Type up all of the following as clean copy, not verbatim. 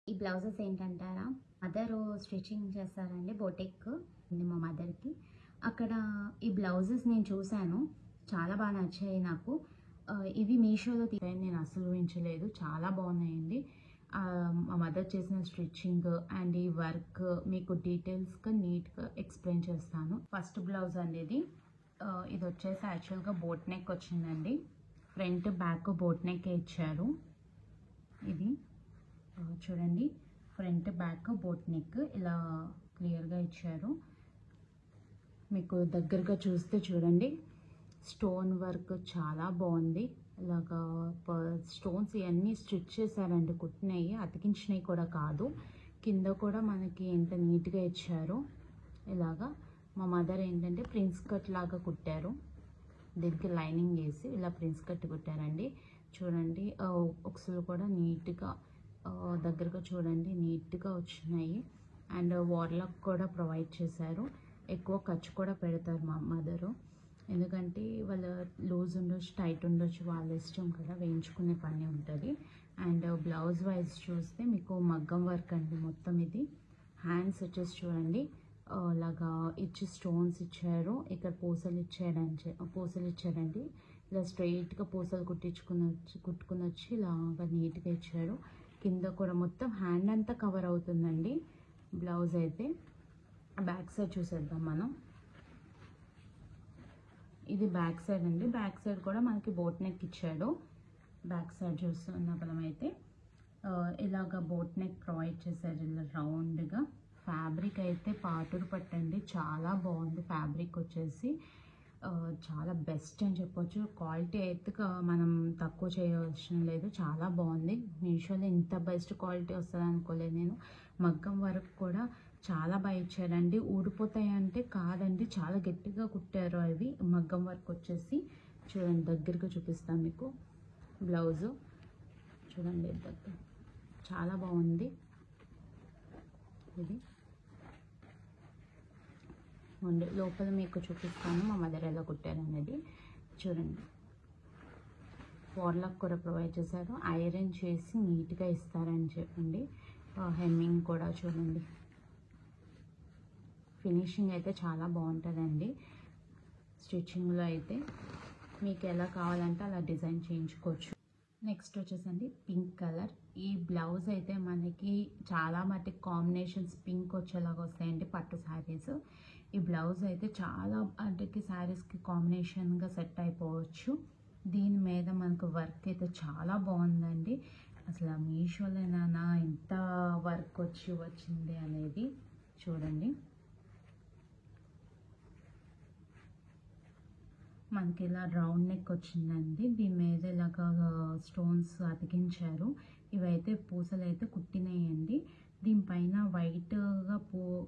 ఈ blouses ఏంటంటారా, mother stitching చేస్తారండి, boutique ఉంది మా మదర్కి. అక్కడ ఈ బ్లౌజెస్ నేను చూశాను, చాలా బాగా నచ్చాయి నాకు. ఇవి మీషోలో నేను అసలు ఊహించలేదు, చాలా బాగున్నాయండి. మా మదర్ చేసిన స్టిచ్చింగ్ అండ్ ఈ వర్క్ మీకు డీటెయిల్స్గా నీట్గా ఎక్స్ప్లెయిన్ చేస్తాను. ఫస్ట్ బ్లౌజ్ అనేది ఇది వచ్చేసి యాక్చువల్గా బోట్ నెక్ వచ్చిందండి. ఫ్రంట్ బ్యాక్ బోట్ నెక్ ఇచ్చారు. ఇది చూడండి, ఫ్రంట్ బ్యాక్ బోట్ నెక్ ఇలా క్లియర్గా ఇచ్చారు. మీకు దగ్గరగా చూస్తే చూడండి, స్టోన్ వర్క్ చాలా బాగుంది. ఇలాగా స్టోన్స్ ఇవన్నీ స్టిచ్ చేశారండి, కుట్టినవి, అతికించినవి కూడా కాదు. కింద కూడా మనకి ఎంత నీట్గా ఇచ్చారు. ఇలాగా మా మదర్ ఏంటంటే ప్రిన్స్ కట్ లాగా కుట్టారు, దీనికి లైనింగ్ వేసి ఇలా ప్రిన్స్ కట్ కుట్టారండి. చూడండి ఉక్సులు కూడా నీట్గా దగ్గరగా చూడండి నీట్గా వచ్చినాయి. అండ్ వార్లాక్ కూడా ప్రొవైడ్ చేశారు. ఎక్కువ ఖర్చు కూడా పెడతారు మా మదరు, ఎందుకంటే వాళ్ళ లూజ్ ఉండొచ్చు, టైట్ ఉండొచ్చు, వాళ్ళ ఇష్టం కదా, వేయించుకునే పని ఉంటుంది. అండ్ బ్లౌజ్ వైజ్ చూస్తే మీకు మగ్గం వర్క్ అండి మొత్తం. ఇది హ్యాండ్స్ వచ్చేసి చూడండి అలాగా ఇచ్చి స్టోన్స్ ఇచ్చారు. ఇక్కడ పూసలు ఇచ్చారండి. ఇలా స్ట్రైట్గా పూసలు కుట్టుకుని వచ్చి ఇలాగా నీట్గా ఇచ్చారు. కింద కూడా మొత్తం హ్యాండ్ అంతా కవర్ అవుతుందండి బ్లౌజ్ అయితే. బ్యాక్ సైడ్ చూసేద్దాం మనం. ఇది బ్యాక్ సైడ్ అండి. బ్యాక్ సైడ్ కూడా మనకి బోట్ నెక్ ఇచ్చాడు. బ్యాక్ సైడ్ చూస్తున్న బలం అయితే ఇలాగ బోట్ నెక్ ప్రొవైడ్ చేశారు, ఇలా రౌండ్గా. ఫ్యాబ్రిక్ అయితే పాటూరు పట్టండి, చాలా బాగుంది. ఫ్యాబ్రిక్ వచ్చేసి చాలా బెస్ట్ అని చెప్పొచ్చు. క్వాలిటీ అయితే మనం తక్కువ చేయవలసిన లేదు, చాలా బాగుంది. మీషోలో ఇంత బెస్ట్ క్వాలిటీ వస్తుంది అనుకోలేదు నేను. మగ్గం వర్క్ కూడా చాలా బాగా ఇచ్చారండి. ఊడిపోతాయి అంటే కాదండి, చాలా గట్టిగా కుట్టారు అవి. మగ్గం వర్క్ వచ్చేసి చూడండి, దగ్గరగా చూపిస్తాను మీకు. బ్లౌజు చూడండి దగ్గర, చాలా బాగుంది. ఇది లోపల మీకు చూపిస్తాను మా మదర్ ఎలా కుట్టారు అనేది. చూడండి, వార్లాక్ కూడా ప్రొవైడ్ చేశారు, ఐరన్ చేసి నీట్గా ఇస్తారని చెప్పండి. హెమ్మింగ్ కూడా చూడండి, ఫినిషింగ్ అయితే చాలా బాగుంటుందండి. స్టిచ్చింగ్లో అయితే మీకు ఎలా కావాలంటే అలా డిజైన్ చేయించుకోవచ్చు. నెక్స్ట్ వచ్చేసండి పింక్ కలర్. ఈ బ్లౌజ్ అయితే మనకి చాలా మటుకు కాంబినేషన్స్ పింక్ వచ్చేలాగా వస్తాయండి పట్టు శారీస్. ఈ బ్లౌజ్ అయితే చాలా అంటే శారీస్కి కాంబినేషన్గా సెట్ అయిపోవచ్చు. దీని మీద మనకు వర్క్ అయితే చాలా బాగుందండి. అసలు మీషోలోనా ఎంత వర్క్ వచ్చింది అనేది చూడండి. మనకి ఇలా రౌండ్ నెక్ వచ్చిందండి. దీని మీద ఇలాగా స్టోన్స్ అతికించారు. ఇవైతే పూసలు అయితే కుట్టినాయండి. దీనిపైన వైట్గా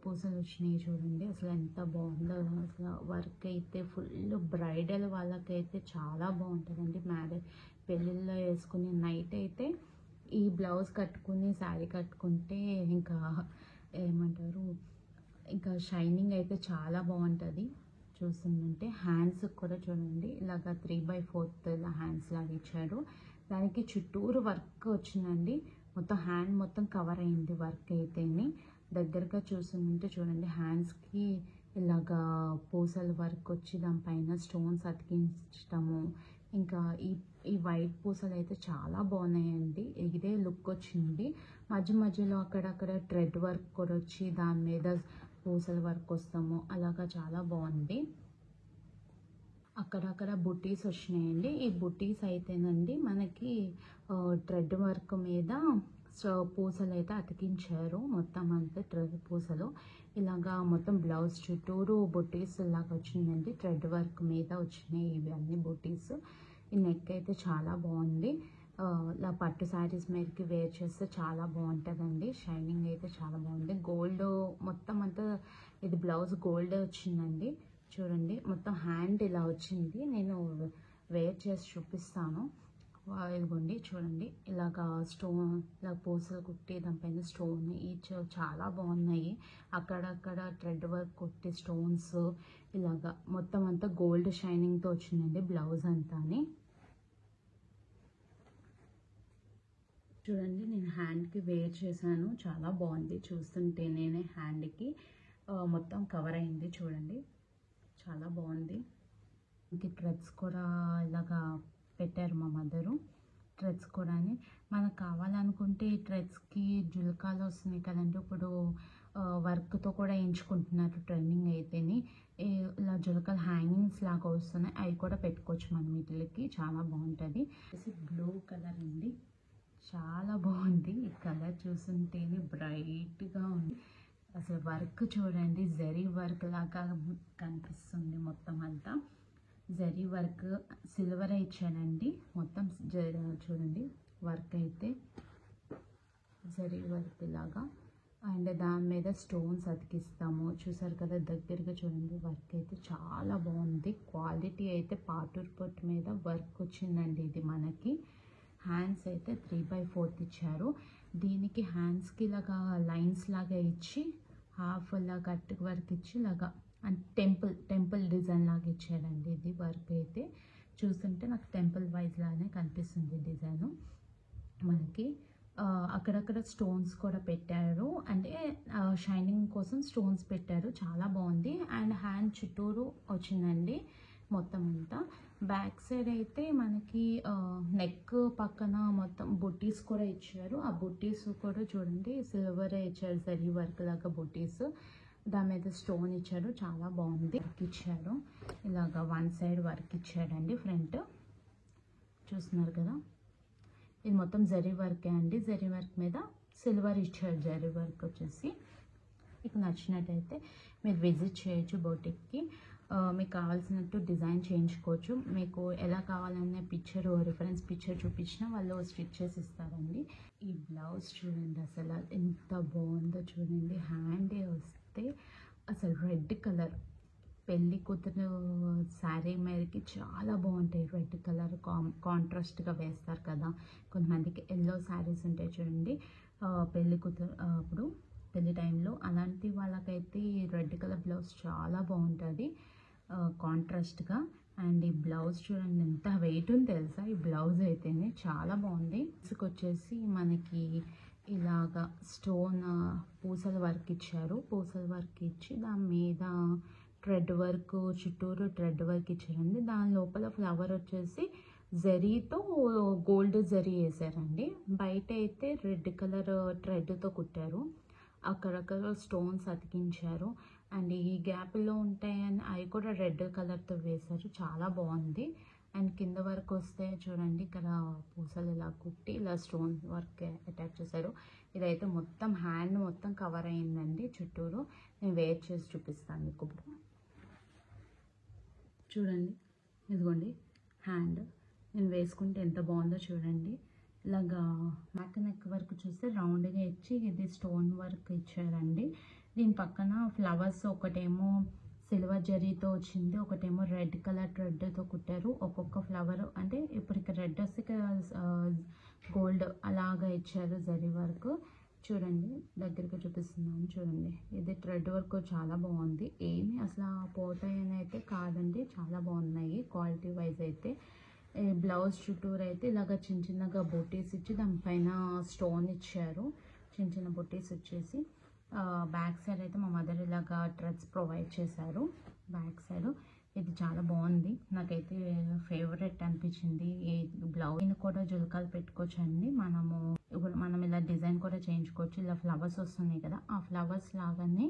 పూసలు వచ్చినాయి చూడండి. అసలు ఎంత బాగుందో. అసలు వర్క్ అయితే ఫుల్ బ్రైడల్ వాళ్ళకైతే చాలా బాగుంటుందండి. మ్యారేజ్ పెళ్ళిళ్ళలో వేసుకునే నైట్ అయితే ఈ బ్లౌజ్ కట్టుకుని శారీ కట్టుకుంటే ఇంకా ఏమంటారు, ఇంకా షైనింగ్ అయితే చాలా బాగుంటుంది. చూస్తుందంటే హ్యాండ్స్ కూడా చూడండి, ఇలాగా 3/4 ఇలా హ్యాండ్స్ లాగా ఇచ్చాడు. దానికి చుట్టూరు వర్క్ వచ్చిందండి. మొత్తం హ్యాండ్ మొత్తం కవర్ అయింది వర్క్ అయితేని. దగ్గరగా చూస్తుంటే చూడండి, హ్యాండ్స్కి ఇలాగా పూసల వర్క్ వచ్చి దానిపైన స్టోన్స్ అతికించడము. ఇంకా ఈ వైట్ పూసలు అయితే చాలా బాగున్నాయండి. ఇదే లుక్ వచ్చింది. మధ్యలో అక్కడక్కడ థ్రెడ్ వర్క్ కూడా వచ్చి దాని మీద పూసల వర్క్ వస్తాము, అలాగా చాలా బాగుంది. అక్కడక్కడ బుటీస్ వచ్చినాయండి. ఈ బుటీస్ అయితేనండి మనకి థ్రెడ్ వర్క్ మీద పూసలు అయితే అతికించారు. మొత్తం అంతా థ్రెడ్ పూసలు ఇలాగా మొత్తం బ్లౌజ్ చుట్టూరు బుటీస్ ఇలాగ వచ్చిందండి. థ్రెడ్ వర్క్ మీద వచ్చినాయి ఇవి అన్ని బుటీస్. ఈ నెక్ అయితే చాలా బాగుంది. ఇలా పట్టు శారీస్ మీదకి వేర్ చేస్తే చాలా బాగుంటుందండి. షైనింగ్ అయితే చాలా బాగుంది. గోల్డ్ మొత్తం అంతా ఇది బ్లౌజ్ గోల్డ్ వచ్చిందండి. చూడండి, మొత్తం హ్యాండ్ ఇలా వచ్చింది. నేను వేర్ చేసి చూపిస్తాను. ఇదిగోండి చూడండి, ఇలాగా స్టోన్ ఇలా పూసలు కుట్టి దానిపైన స్టోన్ ఈచ్ చాలా బాగున్నాయి. అక్కడక్కడ థ్రెడ్ వర్క్ కుట్టి స్టోన్స్ ఇలాగా మొత్తం అంతా గోల్డ్ షైనింగ్తో వచ్చిందండి బ్లౌజ్ అంతాని. చూడండి నేను హ్యాండ్కి వేర్ చేశాను, చాలా బాగుంది. చూస్తుంటే నేనే హ్యాండ్కి మొత్తం కవర్ అయింది. చూడండి చాలా బాగుంది. ఇంక థ్రెడ్స్ కూడా ఇలాగా పెట్టారు మా మదరు. థ్రెడ్స్ కూడా మనకు కావాలనుకుంటే ఈ థ్రెడ్స్కి జుల్కాలు వస్తున్నాయి కదండి, ఇప్పుడు వర్క్తో కూడా ఎంచుకుంటున్నారు ట్రెండింగ్ అయితేని. ఇలా జుల్కాలు హ్యాంగింగ్స్ లాగా వస్తున్నాయి, అవి కూడా పెట్టుకోవచ్చు మనం వీటికి. చాలా బాగుంటుంది. బ్లూ కలర్ అండి, చాలా బాగుంది. ఈ కలర్ చూస్తుంటేనే బ్రైట్గా ఉంది. అసలు వర్క్ చూడండి, జరీ వర్క్ లాగా కనిపిస్తుంది. మొత్తం అంతా జరీ వర్క్, సిల్వర్ ఇచ్చానండి మొత్తం. చూడండి వర్క్ అయితే జరీ వర్క్ లాగా, అండ్ దాని మీద స్టోన్స్ అతికిస్తాము. చూసారు కదా దగ్గరగా చూడండి. వర్క్ అయితే చాలా బాగుంది. క్వాలిటీ అయితే పాటూర్ పట్టు మీద వర్క్ వచ్చిందండి. ఇది మనకి హ్యాండ్స్ అయితే 3/4 ఇచ్చారు. దీనికి హ్యాండ్స్కి ఇలాగా లైన్స్ లాగా ఇచ్చి హాఫ్ లాగా కట్ వర్క్ ఇచ్చి ఇలాగా అండ్ టెంపుల్ డిజైన్ లాగా ఇచ్చారండి. ఇది వర్క్ అయితే చూస్తుంటే నాకు టెంపుల్ వైజ్ లాగానే కనిపిస్తుంది డిజైను. మనకి అక్కడక్కడ స్టోన్స్ కూడా పెట్టారు, అంటే షైనింగ్ కోసం స్టోన్స్ పెట్టారు. చాలా బాగుంది. అండ్ హ్యాండ్ చుట్టూరు వచ్చిందండి మొత్తం అంతా. బ్యాక్ సైడ్ అయితే మనకి నెక్ పక్కన మొత్తం బుట్టీస్ కూడా ఇచ్చారు. ఆ బుట్టీస్ కూడా చూడండి సిల్వర్ ఇచ్చారు, జరీ వర్క్ లాగా బుట్టీస్. దాని మీద స్టోన్ ఇచ్చారు, చాలా బాగుంది. వర్క్ ఇచ్చారు, ఇలాగా వన్ సైడ్ వర్క్ ఇచ్చాడండి. ఫ్రంట్ చూస్తున్నారు కదా, ఇది మొత్తం జరీ వర్కే అండి. జరీ వర్క్ మీద సిల్వర్ ఇచ్చారు. జరీ వర్క్ వచ్చేసి మీకు నచ్చినట్టయితే మీరు విజిట్ చేయొచ్చు బొటిక్కి. మీకు కావాల్సినట్టు డిజైన్ చేయించుకోవచ్చు. మీకు ఎలా కావాలనే పిక్చర్, రిఫరెన్స్ పిక్చర్ చూపించినా వాళ్ళు స్టిచ్ చేసి ఇస్తారండి. ఈ బ్లౌజ్ చూడండి అసలు ఎంత బాగుందో చూడండి. హ్యాండ్ వస్తే అసలు రెడ్ కలర్, పెళ్ళి కూతురు శారీ మీదకి చాలా బాగుంటాయి. రెడ్ కలర్ కాంట్రాస్ట్గా వేస్తారు కదా, కొంతమందికి ఎల్లో శారీస్ ఉంటాయి చూడండి పెళ్ళి కూతురు అప్పుడు పెళ్ళి టైంలో. అలాంటి వాళ్ళకైతే ఈ రెడ్ కలర్ బ్లౌజ్ చాలా బాగుంటుంది కాంట్రాస్ట్గా. అండ్ ఈ బ్లౌజ్ చూడండి ఎంత వెయిట్ ఉంది తెలుసా, ఈ బ్లౌజ్ అయితేనే చాలా బాగుంది. వచ్చేసి మనకి ఇలాగా స్టోన్ పూసల వర్క్ ఇచ్చారు. పూసల వర్క్ ఇచ్చి దాని మీద థ్రెడ్ వర్క్, చుట్టూరు థ్రెడ్ వర్క్ ఇచ్చారండి. దాని లోపల ఫ్లవర్ వచ్చేసి జరీతో గోల్డ్ జరీ వేసారండి. బయట అయితే రెడ్ కలర్ థ్రెడ్తో కుట్టారు, అక్కడక్కడ స్టోన్స్ అతికించారు. అండ్ ఈ గ్యాప్లో ఉంటాయని అవి కూడా రెడ్ కలర్తో వేశారు, చాలా బాగుంది. అండ్ కింద వరకు వస్తే చూడండి ఇక్కడ పూసలు ఇలా కుట్టి ఇలా స్టోన్ వర్క్ అటాచ్ చేశారు. ఇదైతే మొత్తం హ్యాండ్ మొత్తం కవర్ అయిందండి చుట్టూరు. నేను వేర్ చేసి చూపిస్తాను మీకు. చూడండి ఇదిగోండి హ్యాండ్ నేను వేసుకుంటే ఎంత బాగుందో చూడండి. ఇలాగా మ్యాక్ నెక్ వర్క్ చూస్తే రౌండ్గా ఇచ్చి ఇది స్టోన్ వర్క్ ఇచ్చారండి. దీని పక్కన ఫ్లవర్స్, ఒకటేమో సిల్వర్ జరీతో వచ్చింది, ఒకటేమో రెడ్ కలర్ థ్రెడ్తో కుట్టారు. ఒక్కొక్క ఫ్లవర్ అంటే ఇప్పుడు ఇక్కడ రెడ్ వస్తే గోల్డ్ అలాగా ఇచ్చారు జరీ వర్క్. చూడండి దగ్గరికి చూపిస్తున్నాను చూడండి. ఇది థ్రెడ్ వర్క్ చాలా బాగుంది. ఏమి అసలు పోతాయని అయితే కాదండి, చాలా బాగున్నాయి క్వాలిటీ వైజ్ అయితే. బ్లౌజ్ చుట్టూరు అయితే ఇలాగ చిన్న చిన్నగా బొటీస్ ఇచ్చి దానిపైన స్టోన్ ఇచ్చారు, చిన్న చిన్న బొటీస్ వచ్చేసి. బ్యాక్ సైడ్ అయితే మా మదర్ ఇలాగా థ్రెడ్స్ ప్రొవైడ్ చేశారు బ్యాక్ సైడ్. ఇది చాలా బాగుంది, నాకైతే ఫేవరెట్ అనిపించింది. ఈ బ్లౌజ్ కూడా జుల్కాలు పెట్టుకోవచ్చు అండి. మనం ఇలా డిజైన్ కూడా చేయించుకోవచ్చు. ఇలా ఫ్లవర్స్ వస్తున్నాయి కదా, ఆ ఫ్లవర్స్ లాగానే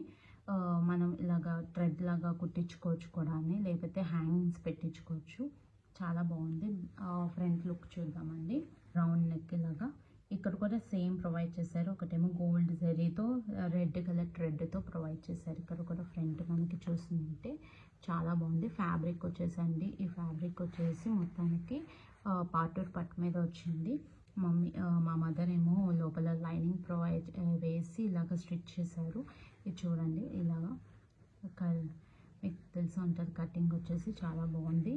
మనం ఇలాగా థ్రెడ్ లాగా కుట్టించుకోవచ్చు కూడా, లేకపోతే హ్యాంగింగ్స్ పెట్టించుకోవచ్చు. చాలా బాగుంది. ఫ్రంట్ లుక్ చూద్దామండి. రౌండ్ నెక్ లాగా ఇక్కడ కూడా సేమ్ ప్రొవైడ్ చేశారు. ఒకటేమో గోల్డ్ జరీతో రెడ్ కలర్ థ్రెడ్తో ప్రొవైడ్ చేశారు. ఇక్కడ కూడా ఫ్రంట్ మనకి చూస్తుంటే చాలా బాగుంది. ఫ్యాబ్రిక్ వచ్చేసండి, ఈ ఫ్యాబ్రిక్ వచ్చేసి మొత్తానికి పాటూర్ పట్టు మీద వచ్చింది. మా మదర్ ఏమో లోపల లైనింగ్ ప్రొవైడ్ వేసి ఇలాగ స్టిచ్ చేశారు. ఇది చూడండి ఇలాగా మీకు తెలిసి ఉంటుంది. కటింగ్ వచ్చేసి చాలా బాగుంది.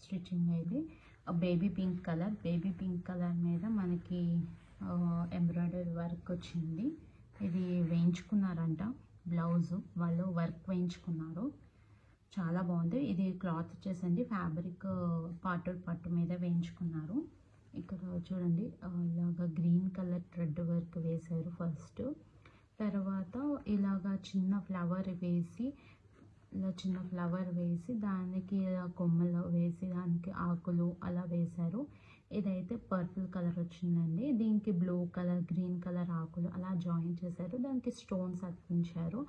స్టిచ్చింగ్ అయితే బేబీ పింక్ కలర్ మీద మనకి ఎంబ్రాయిడరీ వర్క్ వచ్చింది. ఇది వేయించుకున్నారంట బ్లౌజు, వాళ్ళు వర్క్ వేయించుకున్నారు, చాలా బాగుంది. ఇది క్లాత్ వచ్చేసండి ఫ్యాబ్రిక్ పాటూర్ పట్టు మీద వేయించుకున్నారు. ఇక్కడ చూడండి ఇలాగా గ్రీన్ కలర్ థ్రెడ్ వర్క్ వేశారు ఫస్ట్. తర్వాత ఇలాగా చిన్న ఫ్లవర్ వేసి, ఇలా చిన్న ఫ్లవర్ వేసి దానికి ఇలా కొమ్మలు వేసి దానికి ఆకులు అలా వేశారు. ఇదైతే పర్పుల్ కలర్ వచ్చిందండి. దీనికి బ్లూ కలర్, గ్రీన్ కలర్ ఆకులు అలా జాయిన్ చేశారు. దానికి స్టోన్స్ అతికించారు.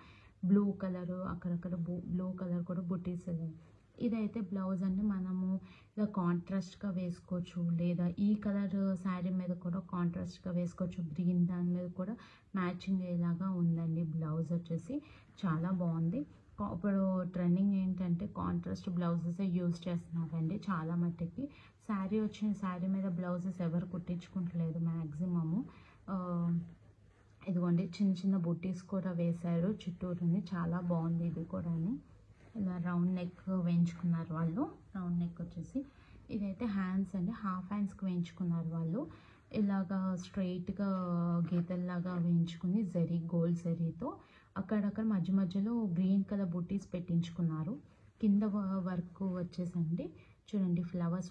బ్లూ కలరు అక్కడక్కడ బ్లూ కలర్ కూడా బుటీస్. ఇదైతే బ్లౌజ్ అండి. మనము ఇలా కాంట్రాస్ట్గా వేసుకోవచ్చు, లేదా ఈ కలర్ శారీ మీద కూడా కాంట్రాస్ట్గా వేసుకోవచ్చు. గ్రీన్ దాని మీద కూడా మ్యాచింగ్ అయ్యేలాగా ఉందండి. బ్లౌజ్ వచ్చేసి చాలా బాగుంది. ఇప్పుడు ట్రెండింగ్ ఏంటంటే కాంట్రాస్ట్ బ్లౌజెస్ యూజ్ చేస్తున్నారండి చాలా మట్టుకి. శారీ మీద బ్లౌజెస్ ఎవరు కుట్టించుకుంటలేదు మ్యాక్సిమము. ఇదిగోండి చిన్న చిన్న బుట్టీస్ కూడా వేశారు చుట్టూరుని. చాలా బాగుంది ఇది కూడా. ఇలా రౌండ్ నెక్ వేయించుకున్నారు వాళ్ళు. రౌండ్ నెక్ వచ్చేసి ఇదైతే హ్యాండ్స్ అండి. హాఫ్ హ్యాండ్స్కి వేయించుకున్నారు వాళ్ళు. ఇలాగా స్ట్రైట్గా గీతల్లాగా వేయించుకుని గోల్డ్ జరీతో అక్కడక్కడ మధ్య మధ్యలో గ్రీన్ కలర్ బుట్టీస్ పెట్టించుకున్నారు. కింద వర్క్ వచ్చేసండి చూడండి, ఫ్లవర్స్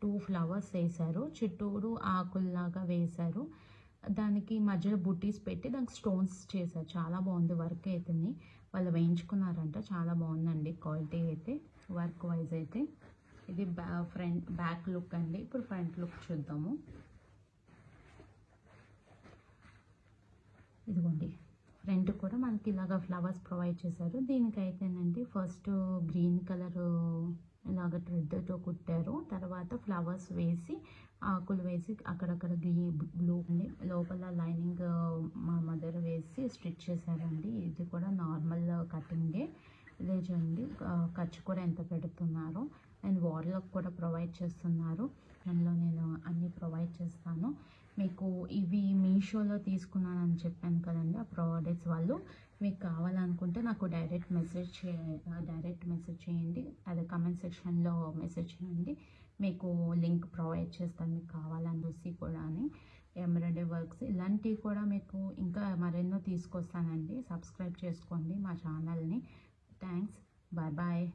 2 ఫ్లవర్స్ వేశారు. చుట్టూరు ఆకుల్లాగా వేశారు. దానికి మధ్యలో బుట్టీస్ పెట్టి దానికి స్టోన్స్ చేశారు. చాలా బాగుంది వర్క్ అయితే. వాళ్ళు వేయించుకున్నారంట. చాలా బాగుందండి క్వాలిటీ అయితే, వర్క్ వైజ్ అయితే. ఇది బ్యాక్ లుక్ అండి. ఇప్పుడు ఫ్రంట్ లుక్ చూద్దాము. ఇదిగోండి ఫ్రంట్ కూడా మనకి ఇలాగ ఫ్లవర్స్ ప్రొవైడ్ చేశారు. దీనికైతేనండి ఫస్ట్ గ్రీన్ కలర్ ఇలాగ థ్రెడ్తో కుట్టారు. తర్వాత ఫ్లవర్స్ వేసి, ఆకులు వేసి అక్కడక్కడ బ్లూ లోపల లైనింగ్ మా మదర్ వేసి స్టిచ్ చేశారండి. ఇది కూడా నార్మల్ కటింగే. ఇదే చూడండి ఖర్చు కూడా ఎంత పెడుతున్నారో. అండ్ వార్లాక్ కూడా ప్రొవైడ్ చేస్తున్నారు. అందులో నేను అన్నీ ప్రొవైడ్ చేస్తాను మీకు. ఇవి మీషోలో తీసుకున్నానని చెప్పాను కదండి. ఆ ప్రోడక్ట్స్ వాళ్ళు మీకు కావాలనుకుంటే నాకు డైరెక్ట్ మెసేజ్ చేయండి. అదే కమెంట్ సెక్షన్లో మెసేజ్ చేయండి. మీకు లింక్ ప్రొవైడ్ చేస్తాను మీకు కావాలని చూసి కూడా. ఎంబ్రాయిడరీ వర్క్స్ ఇలాంటివి కూడా మీకు ఇంకా మరెన్నో తీసుకొస్తానండి. సబ్స్క్రైబ్ చేసుకోండి మా ఛానల్ని. థ్యాంక్స్. Bye bye.